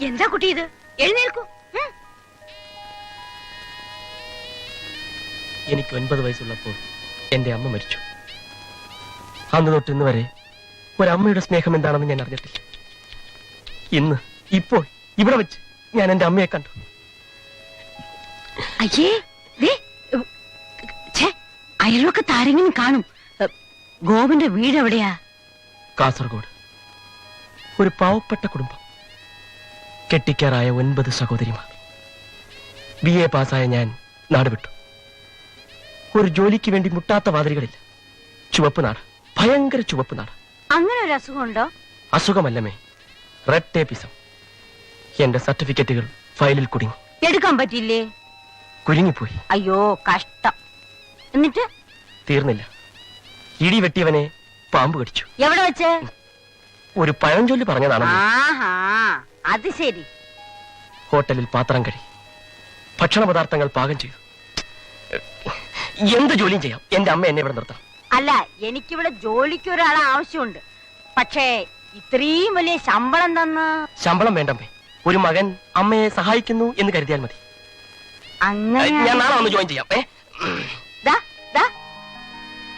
എന്താ കുട്ടി ഇത്? എഴുന്നേൽക്കൂ. എനിക്ക് 9 വയസ്സുള്ളപ്പോൾ എന്റെ അമ്മ മരിച്ചു. അന്ന് തൊട്ട് ഇന്ന് വരെ ഒരമ്മയുടെ സ്നേഹം എന്താണെന്ന് ഞാൻ അറിഞ്ഞിട്ടില്ല. ഇപ്പോൾ ഇവിടെ വെച്ച് ഞാൻ എന്റെ അമ്മയെ കണ്ടു. അയ്യേ, അയൽവക്കത്ത് ആരെങ്കിലും കാണും. ഗോവിന്റെ വീട് എവിടെയാ? കാസർഗോഡ്. ഒരു പാവപ്പെട്ട കുടുംബം. കെട്ടിക്കാറായ 9 സഹോദരിമാർ. BA പാസ്സായ ഞാൻ നാട് വിട്ടു. ഒരു ജോലിക്ക് വേണ്ടി മുട്ടാത്ത വാതിലുകളില്ല. ചുവപ്പ് നാട്, ഭയങ്കര ചുവപ്പ് നാട്. അങ്ങനെ ഒരു അസുഖമുണ്ടോ? അസുഖമല്ലമേ, റെഡ് ടേപ്പിസം. എന്റെ സർട്ടിഫിക്കറ്റുകൾ ഫയലിൽ കുടുങ്ങി. എടുക്കാൻ പറ്റില്ലേ? കുരുങ്ങിപ്പോയി. അയ്യോ കഷ്ടം. എന്നിട്ട് തീർന്നില്ല. ഇടി വെട്ടിയവനെ പാമ്പ് കടിച്ചു. എവിടെ വെച്ച്? ഒരു പഴഞ്ചൊല്ല് പറഞ്ഞതാണ്. അത് ശരി. ഹോട്ടലിൽ പാത്രം കഴുകി, ഭക്ഷണ പദാർത്ഥങ്ങൾ പാകം ചെയ്തു. എന്ത് ജോലിയും ചെയ്യാം. എന്റെ അമ്മ എന്നെ ഇവിടെ നിർത്താം. അല്ല, എനിക്കിവിടെ ജോലിക്ക് ഒരാളെ ആവശ്യമുണ്ട്. പക്ഷേ ഇത്രയും വലിയ ശമ്പളം തന്ന്. ശമ്പളം വേണ്ടമ്മേ. ഒരു മകൻ അമ്മയെ സഹായിക്കുന്നു എന്ന് കരുതിയാൽ മതി. അങ്ങനെ ഞാൻ നാളെ വന്ന് ജോയിൻ ചെയ്യാം.